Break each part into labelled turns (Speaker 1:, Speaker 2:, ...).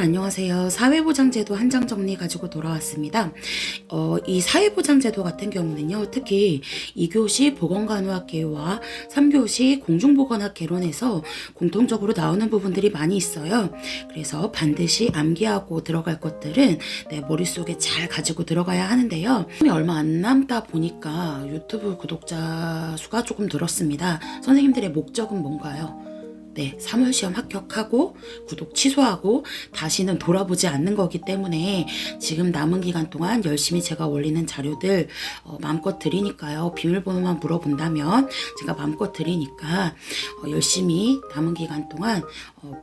Speaker 1: 안녕하세요. 사회보장제도 한 장 정리 가지고 돌아왔습니다. 이 사회보장제도 같은 경우는요, 특히 2교시 보건간호학개요와 3교시 공중보건학 개론에서 공통적으로 나오는 부분들이 많이 있어요. 그래서 반드시 암기하고 들어갈 것들은 내 머릿속에 잘 가지고 들어가야 하는데요. 얼마 안 남다 보니까 유튜브 구독자 수가 조금 늘었습니다. 선생님들의 목적은 뭔가요? 네, 3월 시험 합격하고 구독 취소하고 다시는 돌아보지 않는 거기 때문에 지금 남은 기간 동안 열심히 제가 올리는 자료들 마음껏 드리니까요. 비밀번호만 물어본다면 제가 마음껏 드리니까 열심히 남은 기간 동안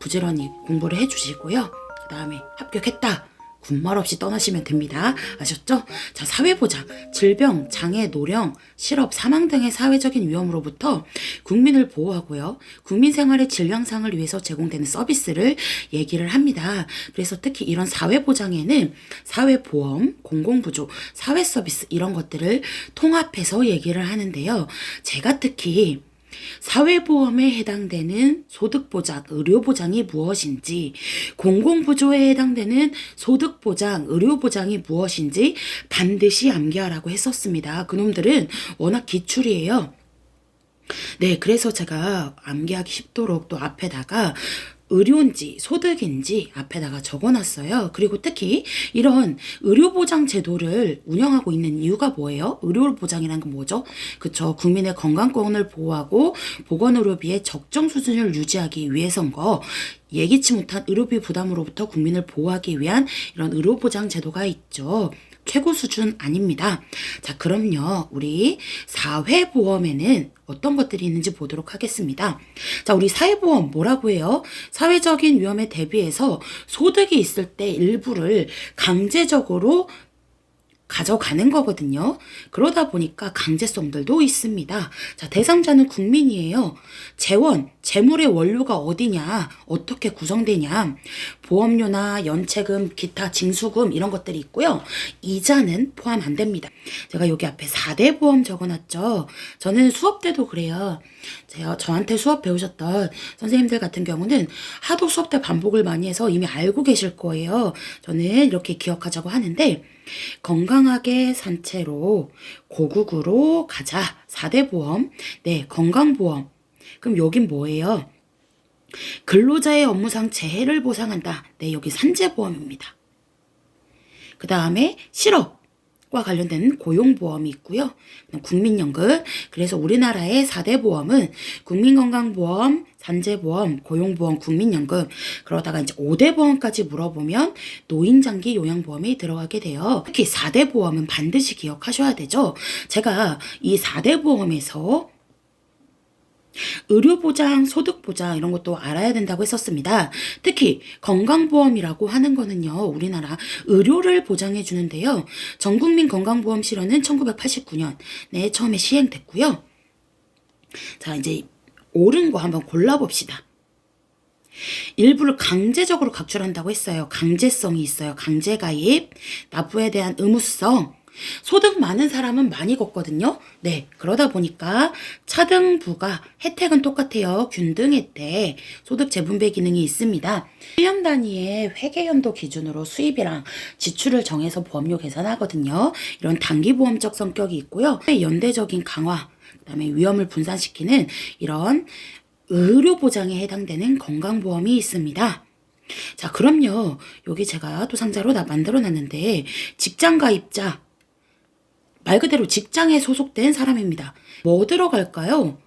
Speaker 1: 부지런히 공부를 해주시고요. 그 다음에 합격했다. 군말 없이 떠나시면 됩니다. 아셨죠? 자, 사회보장, 질병, 장애, 노령, 실업, 사망 등의 사회적인 위험으로부터 국민을 보호하고요. 국민 생활의 질 향상을 위해서 제공되는 서비스를 얘기를 합니다. 그래서 특히 이런 사회보장에는 사회보험, 공공부조, 사회서비스 이런 것들을 통합해서 얘기를 하는데요. 제가 특히 사회보험에 해당되는 소득보장, 의료보장이 무엇인지, 공공부조에 해당되는 소득보장, 의료보장이 무엇인지 반드시 암기하라고 했었습니다. 그놈들은 워낙 기출이에요. 네, 그래서 제가 암기하기 쉽도록 또 앞에다가 의료인지 소득인지 앞에다가 적어놨어요. 그리고 특히 이런 의료보장 제도를 운영하고 있는 이유가 뭐예요? 의료보장이란 건 뭐죠? 그쵸. 국민의 건강권을 보호하고 보건의료비의 적정 수준을 유지하기 위해서인 거. 예기치 못한 의료비 부담으로부터 국민을 보호하기 위한 이런 의료보장 제도가 있죠. 최고 수준 아닙니다. 자, 그럼요. 우리 사회보험에는 어떤 것들이 있는지 보도록 하겠습니다. 자, 우리 사회보험 뭐라고 해요? 사회적인 위험에 대비해서 소득이 있을 때 일부를 강제적으로 가져가는 거거든요. 그러다 보니까 강제성들도 있습니다. 자, 대상자는 국민이에요. 재원, 재물의 원료가 어디냐, 어떻게 구성되냐, 보험료나 연체금, 기타 징수금 이런 것들이 있고요. 이자는 포함 안 됩니다. 제가 여기 앞에 4대 보험 적어놨죠. 저는 수업 때도 그래요. 저한테 수업 배우셨던 선생님들 같은 경우는 하도 수업 때 반복을 많이 해서 이미 알고 계실 거예요. 저는 이렇게 기억하자고 하는데, 건강하게 산채로 고국으로 가자. 4대 보험. 네, 건강보험. 그럼 여긴 뭐예요? 근로자의 업무상 재해를 보상한다. 네, 여기 산재보험입니다. 그 다음에 실업과 관련된 고용보험이 있고요. 국민연금. 그래서 우리나라의 4대 보험은 국민건강보험, 산재보험, 고용보험, 국민연금. 그러다가 이제 5대 보험까지 물어보면 노인장기 요양보험이 들어가게 돼요. 특히 4대 보험은 반드시 기억하셔야 되죠. 제가 이 4대 보험에서 의료보장, 소득보장 이런 것도 알아야 된다고 했었습니다. 특히 건강보험이라고 하는 거는요. 우리나라 의료를 보장해 주는데요. 전국민 건강보험 실현은 1989년에 처음에 시행됐고요. 자, 이제 옳은 거 한번 골라봅시다. 일부를 강제적으로 각출한다고 했어요. 강제성이 있어요. 강제가입, 납부에 대한 의무성, 소득 많은 사람은 많이 걷거든요. 네, 그러다 보니까 차등부가 혜택은 똑같아요. 균등 혜택, 소득 재분배 기능이 있습니다. 1년 단위의 회계연도 기준으로 수입이랑 지출을 정해서 보험료 계산하거든요. 이런 단기보험적 성격이 있고요. 연대적인 강화, 그다음에 위험을 분산시키는 이런 의료보장에 해당되는 건강보험이 있습니다. 자, 그럼요. 여기 제가 또 상자로 다 만들어놨는데 직장가입자, 말 그대로 직장에 소속된 사람입니다. 뭐 들어갈까요?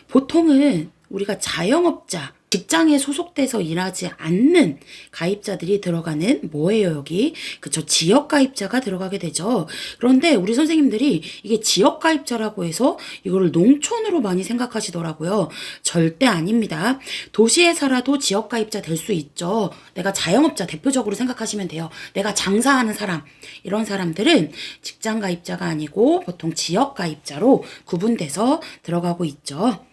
Speaker 1: 보통은 우리가 자영업자, 직장에 소속돼서 일하지 않는 가입자들이 들어가는 뭐예요, 여기? 그쵸, 지역가입자가 들어가게 되죠. 그런데 우리 선생님들이 이게 지역가입자라고 해서 이거를 농촌으로 많이 생각하시더라고요. 절대 아닙니다. 도시에 살아도 지역가입자 될 수 있죠. 내가 자영업자 대표적으로 생각하시면 돼요. 내가 장사하는 사람, 이런 사람들은 직장가입자가 아니고 보통 지역가입자로 구분돼서 들어가고 있죠.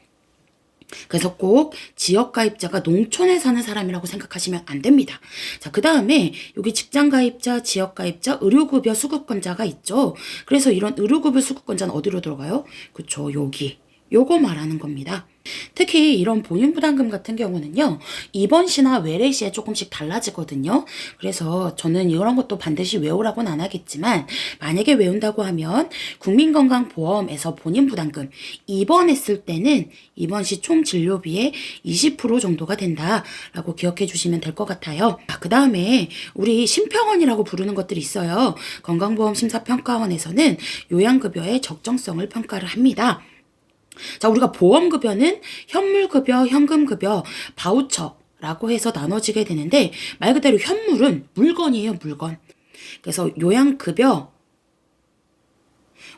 Speaker 1: 그래서 꼭 지역가입자가 농촌에 사는 사람이라고 생각하시면 안 됩니다. 자, 그 다음에 여기 직장가입자, 지역가입자, 의료급여 수급권자가 있죠. 그래서 이런 의료급여 수급권자는 어디로 들어가요? 그쵸, 여기. 요거 말하는 겁니다. 특히 이런 본인부담금 같은 경우는요, 입원시나 외래시에 조금씩 달라지거든요. 그래서 저는 이런 것도 반드시 외우라고는 안 하겠지만, 만약에 외운다고 하면 국민건강보험에서 본인부담금 입원했을 때는 입원시 총 진료비의 20% 정도가 된다라고 기억해 주시면 될 것 같아요. 그 다음에 우리 심평원이라고 부르는 것들이 있어요. 건강보험심사평가원에서는 요양급여의 적정성을 평가를 합니다. 자, 우리가 보험급여는 현물급여, 현금급여, 바우처라고 해서 나눠지게 되는데, 말 그대로 현물은 물건이에요, 물건. 그래서 요양급여,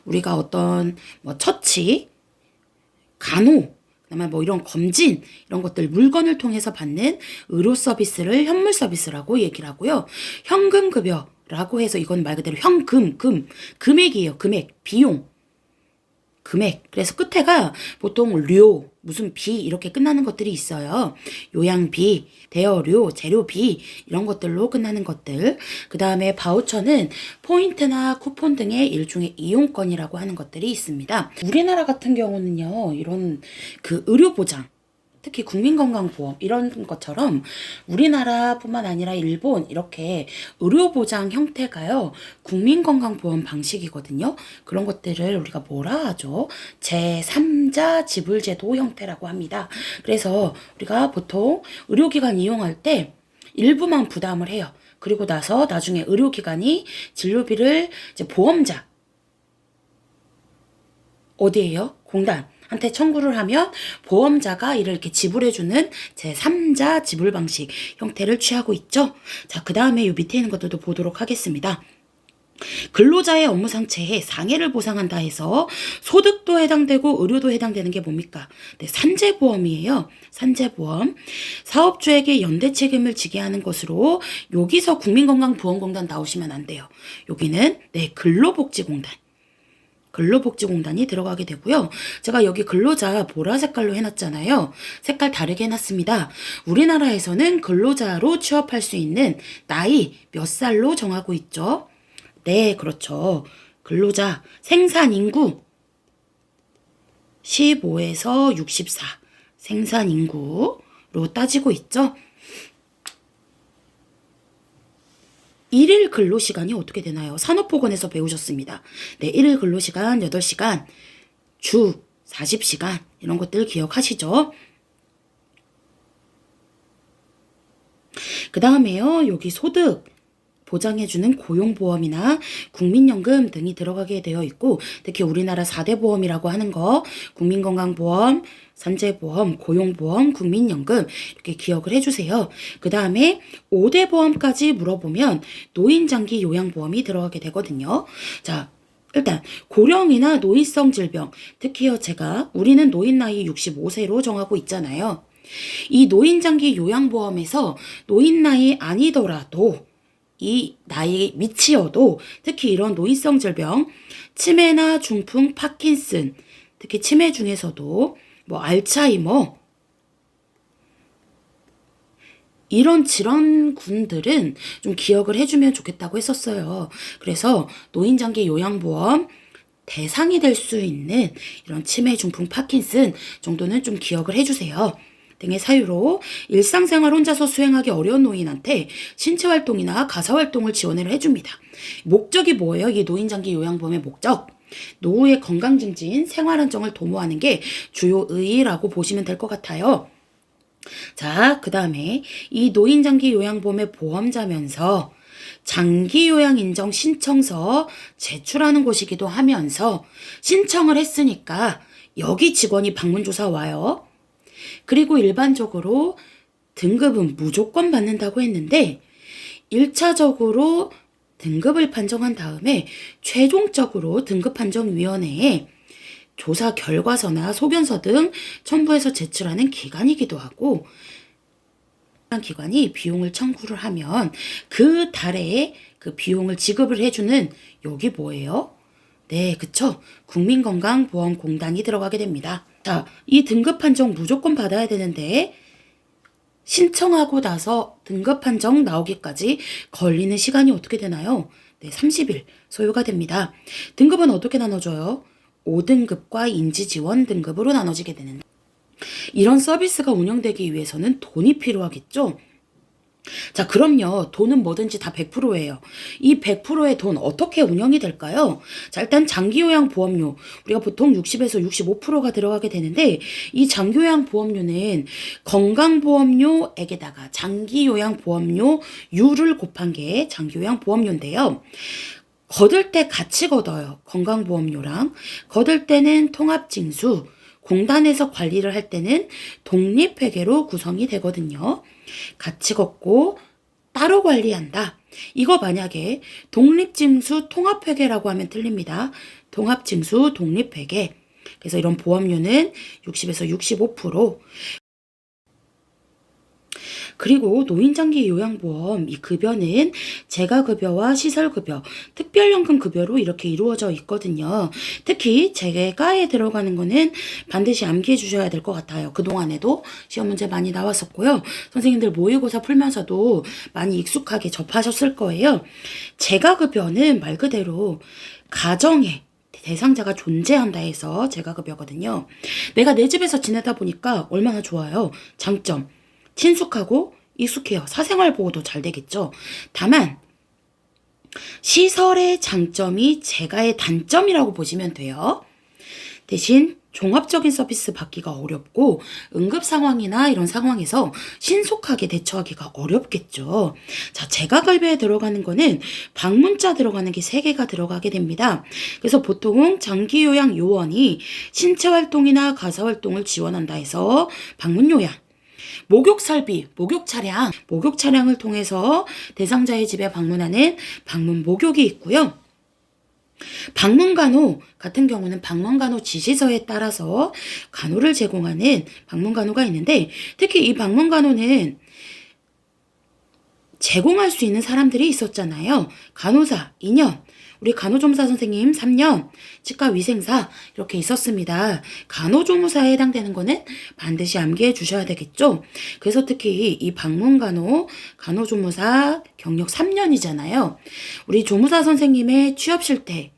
Speaker 1: 우리가 어떤 처치, 간호, 그다음에 이런 검진, 이런 것들 물건을 통해서 받는 의료 서비스를 현물 서비스라고 얘기를 하고요. 현금급여라고 해서 이건 말 그대로 금액이에요, 금액, 비용. 금액. 그래서 끝에가 보통 무슨 비 이렇게 끝나는 것들이 있어요. 요양비, 대여료, 재료비 이런 것들로 끝나는 것들. 그 다음에 바우처는 포인트나 쿠폰 등의 일종의 이용권이라고 하는 것들이 있습니다. 우리나라 같은 경우는요, 이런 의료보장, 특히 국민건강보험 이런 것처럼 우리나라뿐만 아니라 일본 이렇게 의료보장 형태가요, 국민건강보험 방식이거든요. 그런 것들을 우리가 뭐라 하죠? 제3자 지불제도 형태라고 합니다. 그래서 우리가 보통 의료기관 이용할 때 일부만 부담을 해요. 그리고 나서 나중에 의료기관이 진료비를 이제 보험자 어디에요? 공단 한테 청구를 하면 보험자가 이를 이렇게 지불해주는 제3자 지불 방식 형태를 취하고 있죠. 자, 그 다음에 이 밑에 있는 것들도 보도록 하겠습니다. 근로자의 업무상 재해, 상해를 보상한다 해서 소득도 해당되고 의료도 해당되는 게 뭡니까? 네, 산재보험이에요. 산재보험. 사업주에게 연대 책임을 지게 하는 것으로 여기서 국민건강보험공단 나오시면 안 돼요. 여기는 근로복지공단. 근로복지공단이 들어가게 되고요. 제가 여기 근로자 보라 색깔로 해놨잖아요. 색깔 다르게 해놨습니다. 우리나라에서는 근로자로 취업할 수 있는 나이 몇 살로 정하고 있죠? 네, 그렇죠. 근로자 생산인구 15에서 64 생산인구로 따지고 있죠. 일일 근로시간이 어떻게 되나요? 산업보건에서 배우셨습니다. 네, 일일 근로시간 8시간, 주 40시간 이런 것들 기억하시죠? 그 다음에요. 여기 소득 보장해주는 고용보험이나 국민연금 등이 들어가게 되어 있고, 특히 우리나라 4대 보험이라고 하는 거 국민건강보험, 산재보험, 고용보험, 국민연금 이렇게 기억을 해주세요. 그 다음에 5대 보험까지 물어보면 노인장기 요양보험이 들어가게 되거든요. 자, 일단 고령이나 노인성 질병, 특히요 우리는 노인 나이 65세로 정하고 있잖아요. 이 노인장기 요양보험에서 노인 나이 아니더라도 이 나이 미치어도 특히 이런 노인성 질병, 치매나 중풍, 파킨슨, 특히 치매 중에서도 알츠하이머 이런 질환군들은 좀 기억을 해주면 좋겠다고 했었어요. 그래서 노인장기 요양보험 대상이 될 수 있는 이런 치매, 중풍, 파킨슨 정도는 좀 기억을 해주세요. 등의 사유로 일상생활 혼자서 수행하기 어려운 노인한테 신체활동이나 가사활동을 지원을 해줍니다. 목적이 뭐예요? 이 노인장기 요양보험의 목적. 노후의 건강증진, 생활안정을 도모하는 게 주요 의의라고 보시면 될 것 같아요. 자, 그 다음에 이 노인장기 요양보험의 보험자면서 장기요양인정 신청서 제출하는 곳이기도 하면서 신청을 했으니까 여기 직원이 방문조사 와요. 그리고 일반적으로 등급은 무조건 받는다고 했는데 1차적으로 등급을 판정한 다음에 최종적으로 등급판정위원회에 조사 결과서나 소견서 등 첨부해서 제출하는 기관이기도 하고, 기관이 비용을 청구를 하면 그 달에 그 비용을 지급을 해주는 여기 뭐예요? 네, 그쵸. 국민건강보험공단이 들어가게 됩니다. 자, 이 등급 판정 무조건 받아야 되는데 신청하고 나서 등급 판정 나오기까지 걸리는 시간이 어떻게 되나요? 네, 30일 소요가 됩니다. 등급은 어떻게 나눠져요? 5등급과 인지지원 등급으로 나눠지게 되는데 이런 서비스가 운영되기 위해서는 돈이 필요하겠죠? 자, 그럼요. 돈은 뭐든지 다 100%예요. 이 100%의 돈 어떻게 운영이 될까요? 자, 일단 장기요양 보험료. 우리가 보통 60에서 65%가 들어가게 되는데 이 장기요양 보험료는 건강보험료액에다가 장기요양 보험료 유를 곱한 게 장기요양 보험료인데요. 거둘 때 같이 걷어요. 건강보험료랑. 거둘 때는 통합징수, 공단에서 관리를 할 때는 독립회계로 구성이 되거든요. 같이 걷고 따로 관리한다. 이거 만약에 독립징수 통합회계라고 하면 틀립니다. 통합징수 독립회계. 그래서 이런 보험료는 60에서 65%. 그리고 노인장기 요양보험 이 급여는 재가급여와 시설급여, 특별연금 급여로 이렇게 이루어져 있거든요. 특히 재가에 들어가는 거는 반드시 암기해 주셔야 될 것 같아요. 그동안에도 시험 문제 많이 나왔었고요. 선생님들 모의고사 풀면서도 많이 익숙하게 접하셨을 거예요. 재가급여는 말 그대로 가정에 대상자가 존재한다 해서 재가급여거든요. 내가 내 집에서 지내다 보니까 얼마나 좋아요. 장점. 친숙하고 익숙해요. 사생활 보호도 잘 되겠죠. 다만 시설의 장점이 재가의 단점이라고 보시면 돼요. 대신 종합적인 서비스 받기가 어렵고 응급 상황이나 이런 상황에서 신속하게 대처하기가 어렵겠죠. 자, 재가급여에 들어가는 거는 방문자 들어가는 게 3개가 들어가게 됩니다. 그래서 보통 장기요양 요원이 신체활동이나 가사활동을 지원한다 해서 방문요양, 목욕설비, 목욕차량을 통해서 대상자의 집에 방문하는 방문 목욕이 있고요. 방문간호 같은 경우는 방문간호 지시서에 따라서 간호를 제공하는 방문간호가 있는데 특히 이 방문간호는 제공할 수 있는 사람들이 있었잖아요. 간호사 2년, 우리 간호조무사 선생님 3년, 치과위생사 이렇게 있었습니다. 간호조무사에 해당되는 거는 반드시 암기해 주셔야 되겠죠. 그래서 특히 이 방문간호, 간호조무사 경력 3년이잖아요. 우리 조무사 선생님의 취업실태,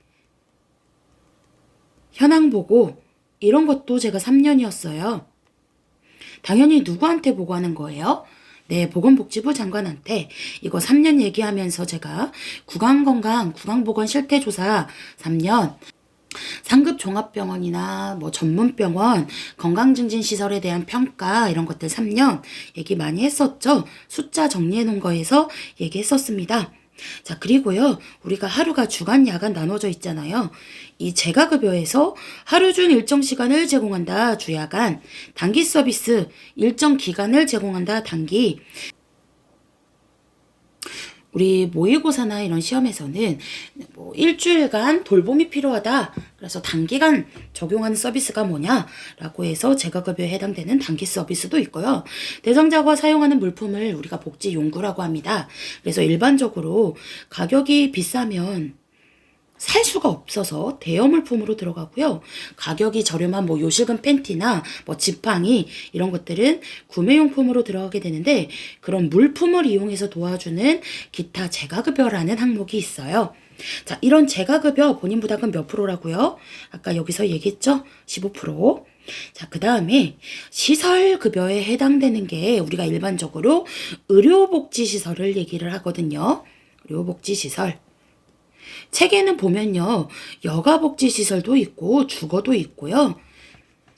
Speaker 1: 현황보고 이런 것도 제가 3년이었어요. 당연히 누구한테 보고하는 거예요? 네, 보건복지부 장관한테 이거 3년 얘기하면서 제가 구강건강, 구강보건 실태조사 3년, 상급 종합병원이나 뭐 전문병원, 건강증진시설에 대한 평가 이런 것들 3년 얘기 많이 했었죠. 숫자 정리해 놓은 거에서 얘기했었습니다. 자, 그리고요, 우리가 하루가 주간, 야간 나눠져 있잖아요. 이 재가급여에서 하루 중 일정 시간을 제공한다, 주야간, 단기 서비스, 일정 기간을 제공한다, 단기. 우리 모의고사나 이런 시험에서는 뭐 일주일간 돌봄이 필요하다. 그래서 단기간 적용하는 서비스가 뭐냐라고 해서 재가급여에 해당되는 단기 서비스도 있고요. 대상자가 사용하는 물품을 우리가 복지용구라고 합니다. 그래서 일반적으로 가격이 비싸면 살 수가 없어서 대여 물품으로 들어가고요. 가격이 저렴한 뭐 요실금 팬티나 뭐 지팡이 이런 것들은 구매용품으로 들어가게 되는데 그런 물품을 이용해서 도와주는 기타 재가급여라는 항목이 있어요. 자, 이런 재가급여 본인 부담금 몇 프로라고요? 아까 여기서 얘기했죠? 15%. 자, 그 다음에 시설급여에 해당되는 게 우리가 일반적으로 의료복지시설을 얘기를 하거든요. 의료복지시설. 책에는 보면요, 여가복지시설도 있고 주거도 있고요,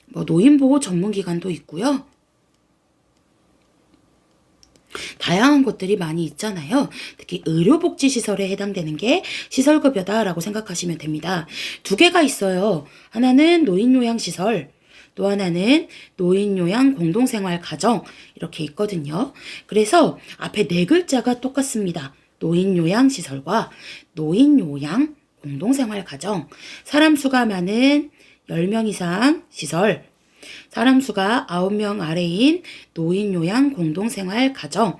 Speaker 1: 뭐 노인보호 전문기관도 있고요. 다양한 것들이 많이 있잖아요. 특히 의료복지시설에 해당되는 게 시설급여다라고 생각하시면 됩니다. 2개가 있어요. 하나는 노인요양시설, 또 하나는 노인요양 공동생활가정 이렇게 있거든요. 그래서 앞에 4글자가 똑같습니다. 노인요양시설과 노인요양 공동생활가정, 사람 수가 많은 10명 이상 시설, 사람 수가 9명 아래인 노인요양 공동생활가정.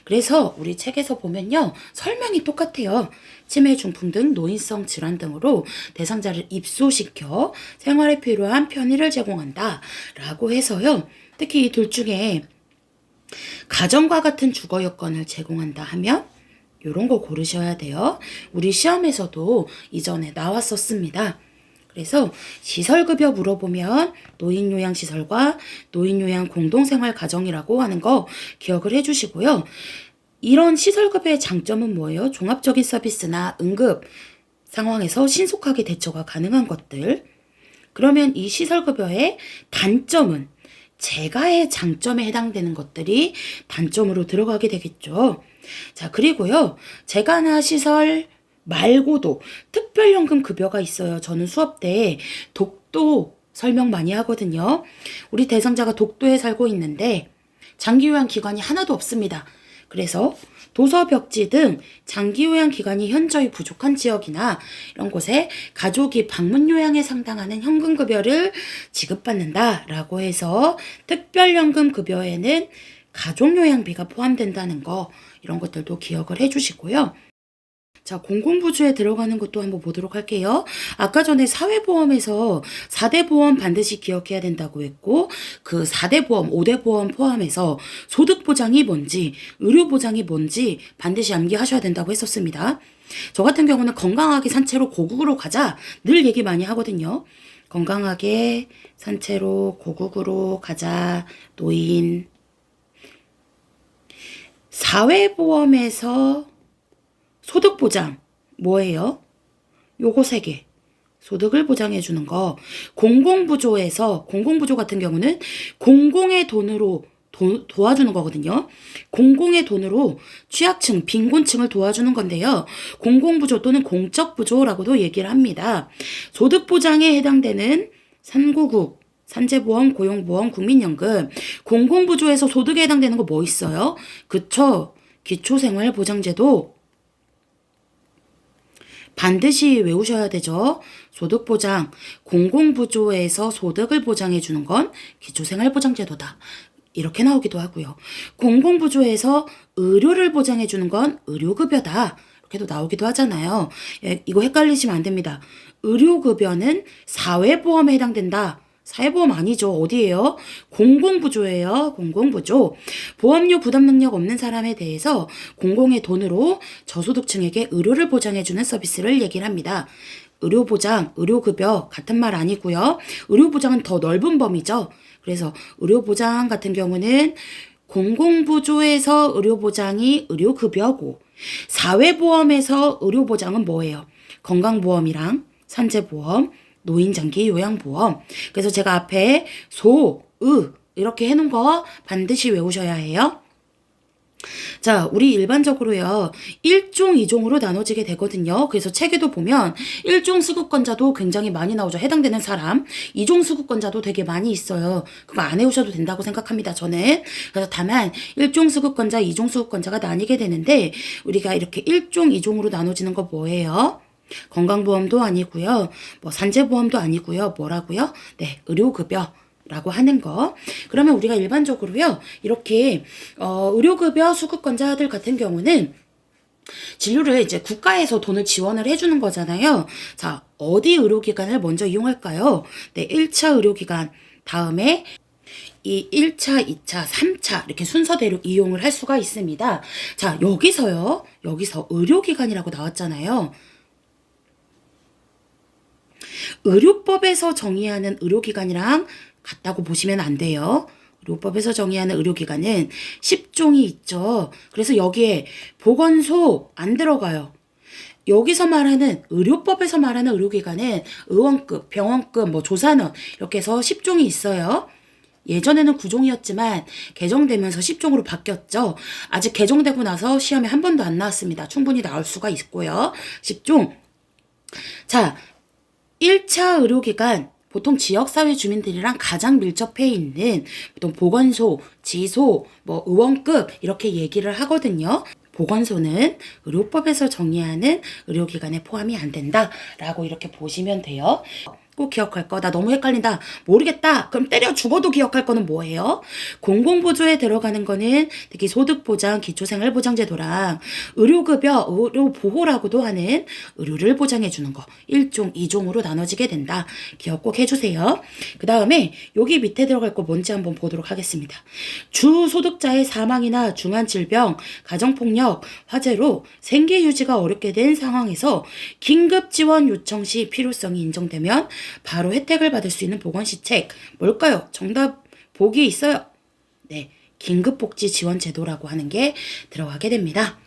Speaker 1: 그래서 우리 책에서 보면요, 설명이 똑같아요. 치매 중풍 등 노인성 질환 등으로 대상자를 입소시켜 생활에 필요한 편의를 제공한다 라고 해서요, 특히 이 둘 중에 가정과 같은 주거 여건을 제공한다 하면 이런 거 고르셔야 돼요. 우리 시험에서도 이전에 나왔었습니다. 그래서 시설급여 물어보면 노인요양시설과 노인요양공동생활가정이라고 하는 거 기억을 해주시고요. 이런 시설급여의 장점은 뭐예요? 종합적인 서비스나 응급 상황에서 신속하게 대처가 가능한 것들. 그러면 이 시설급여의 단점은 재가의 장점에 해당되는 것들이 단점으로 들어가게 되겠죠. 자, 그리고요. 재가나 시설 말고도 특별연금 급여가 있어요. 저는 수업 때 독도 설명 많이 하거든요. 우리 대상자가 독도에 살고 있는데 장기요양 기관이 하나도 없습니다. 그래서 도서 벽지 등 장기요양 기관이 현저히 부족한 지역이나 이런 곳에 가족이 방문 요양에 상당하는 현금급여를 지급받는다라고 해서 특별연금 급여에는 가족요양비가 포함된다는 거, 이런 것들도 기억을 해주시고요. 자, 공공부주에 들어가는 것도 한번 보도록 할게요. 아까 전에 사회보험에서 4대 보험 반드시 기억해야 된다고 했고, 그 4대 보험, 5대 보험 포함해서 소득보장이 뭔지, 의료보장이 뭔지 반드시 암기하셔야 된다고 했었습니다. 저 같은 경우는 건강하게 산채로 고국으로 가자 늘 얘기 많이 하거든요. 건강하게 산채로 고국으로 가자, 노인. 사회보험에서 소득보장 뭐예요? 요거 3개. 소득을 보장해 주는 거. 공공부조에서, 공공부조 같은 경우는 공공의 돈으로 도와주는 거거든요. 공공의 돈으로 취약층, 빈곤층을 도와주는 건데요. 공공부조 또는 공적부조라고도 얘기를 합니다. 소득보장에 해당되는 산고국, 산재보험, 고용보험, 국민연금. 공공부조에서 소득에 해당되는 거 뭐 있어요? 그쵸? 기초생활보장제도 반드시 외우셔야 되죠. 소득보장, 공공부조에서 소득을 보장해 주는 건 기초생활보장제도다. 이렇게 나오기도 하고요. 공공부조에서 의료를 보장해 주는 건 의료급여다. 이렇게도 나오기도 하잖아요. 예, 이거 헷갈리시면 안 됩니다. 의료급여는 사회보험에 해당된다. 사회보험 아니죠. 어디예요? 공공부조예요. 공공부조. 보험료 부담 능력 없는 사람에 대해서 공공의 돈으로 저소득층에게 의료를 보장해주는 서비스를 얘기를 합니다. 의료보장, 의료급여 같은 말 아니고요. 의료보장은 더 넓은 범위죠. 그래서 의료보장 같은 경우는 공공부조에서 의료보장이 의료급여고, 사회보험에서 의료보장은 뭐예요? 건강보험이랑 산재보험, 노인장기 요양보험. 그래서 제가 앞에 소, 의 이렇게 해놓은 거 반드시 외우셔야 해요. 자, 우리 일반적으로요. 1종, 2종으로 나눠지게 되거든요. 그래서 책에도 보면 1종 수급권자도 굉장히 많이 나오죠. 해당되는 사람. 2종 수급권자도 되게 많이 있어요. 그거 안 외우셔도 된다고 생각합니다. 저는. 그래서 다만 1종 수급권자, 2종 수급권자가 나뉘게 되는데 우리가 이렇게 1종, 2종으로 나눠지는 거 뭐예요? 건강보험도 아니고요. 뭐 산재보험도 아니고요. 뭐라고요? 네, 의료급여라고 하는 거. 그러면 우리가 일반적으로요. 이렇게 의료급여 수급권자들 같은 경우는 진료를 이제 국가에서 돈을 지원을 해주는 거잖아요. 자, 어디 의료기관을 먼저 이용할까요? 네, 1차 의료기관, 다음에 이 1차, 2차, 3차 이렇게 순서대로 이용을 할 수가 있습니다. 자, 여기서 의료기관이라고 나왔잖아요. 의료법에서 정의하는 의료기관이랑 같다고 보시면 안 돼요. 의료법에서 정의하는 의료기관은 10종이 있죠. 그래서 여기에 보건소 안 들어가요. 여기서 말하는 의료법에서 말하는 의료기관은 의원급, 병원급, 뭐 조산원 이렇게 해서 10종이 있어요. 예전에는 9종이었지만 개정되면서 10종으로 바뀌었죠. 아직 개정되고 나서 시험에 한 번도 안 나왔습니다. 충분히 나올 수가 있고요. 10종. 자, 1차 의료기관, 보통 지역사회 주민들이랑 가장 밀접해 있는 보통 보건소, 지소, 뭐 의원급 이렇게 얘기를 하거든요. 보건소는 의료법에서 정의하는 의료기관에 포함이 안 된다라고 이렇게 보시면 돼요. 꼭 기억할 거. 나 너무 헷갈린다. 모르겠다. 그럼 때려 죽어도 기억할 거는 뭐예요? 공공보조에 들어가는 거는 특히 소득보장, 기초생활보장제도랑 의료급여, 의료보호라고도 하는 의료를 보장해주는 거. 1종, 2종으로 나눠지게 된다. 기억 꼭 해주세요. 그 다음에 여기 밑에 들어갈 거 뭔지 한번 보도록 하겠습니다. 주소득자의 사망이나 중한 질병, 가정폭력, 화재로 생계 유지가 어렵게 된 상황에서 긴급 지원 요청 시 필요성이 인정되면 바로 혜택을 받을 수 있는 보건시책 뭘까요? 정답 보기 있어요. 네, 긴급복지 지원 제도라고 하는 게 들어가게 됩니다.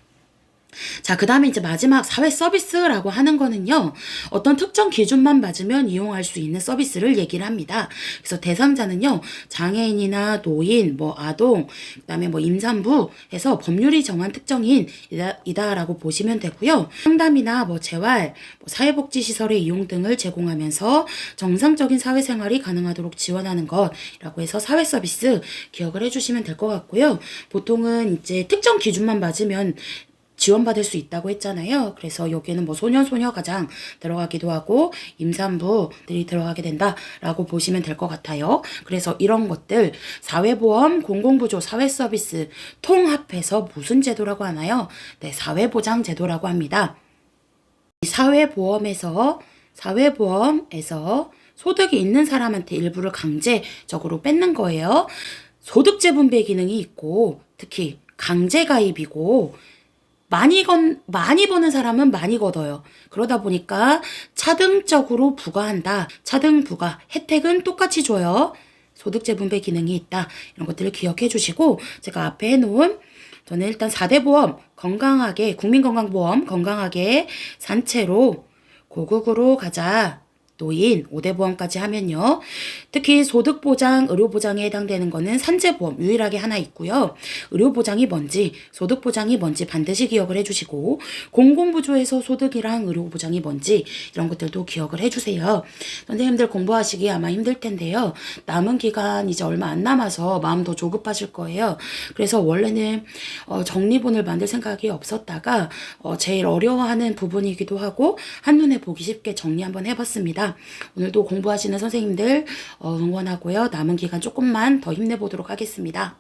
Speaker 1: 자, 그 다음에 이제 마지막 사회 서비스라고 하는 거는요, 어떤 특정 기준만 맞으면 이용할 수 있는 서비스를 얘기를 합니다. 그래서 대상자는요, 장애인이나 노인, 뭐 아동, 그 다음에 뭐 임산부 해서 법률이 정한 특정인이다라고 보시면 되고요. 상담이나 뭐 재활, 뭐 사회복지시설의 이용 등을 제공하면서 정상적인 사회생활이 가능하도록 지원하는 것이라고 해서 사회 서비스 기억을 해주시면 될 것 같고요. 보통은 이제 특정 기준만 맞으면 지원받을 수 있다고 했잖아요. 그래서 여기는 뭐 소년, 소녀 가장 들어가기도 하고 임산부들이 들어가게 된다라고 보시면 될 것 같아요. 그래서 이런 것들 사회보험, 공공부조, 사회서비스 통합해서 무슨 제도라고 하나요? 네, 사회보장제도라고 합니다. 이 사회보험에서 소득이 있는 사람한테 일부를 강제적으로 뺏는 거예요. 소득 재분배 기능이 있고 특히 강제가입이고 많이 버는 사람은 많이 걷어요. 그러다 보니까 차등적으로 부과한다. 차등 부과. 혜택은 똑같이 줘요. 소득 재분배 기능이 있다. 이런 것들을 기억해 주시고, 제가 앞에 해놓은, 저는 일단 4대 보험, 건강하게, 국민건강보험, 건강하게 산채로 고국으로 가자. 노인, 5대 보험까지 하면요. 특히 소득보장, 의료보장에 해당되는 거는 산재보험 유일하게 하나 있고요. 의료보장이 뭔지, 소득보장이 뭔지 반드시 기억을 해주시고 공공부조에서 소득이랑 의료보장이 뭔지 이런 것들도 기억을 해주세요. 선생님들 공부하시기 아마 힘들 텐데요. 남은 기간 이제 얼마 안 남아서 마음 더 조급하실 거예요. 그래서 원래는 정리본을 만들 생각이 없었다가 제일 어려워하는 부분이기도 하고 한눈에 보기 쉽게 정리 한번 해봤습니다. 오늘도 공부하시는 선생님들 응원하고요. 남은 기간 조금만 더 힘내보도록 하겠습니다.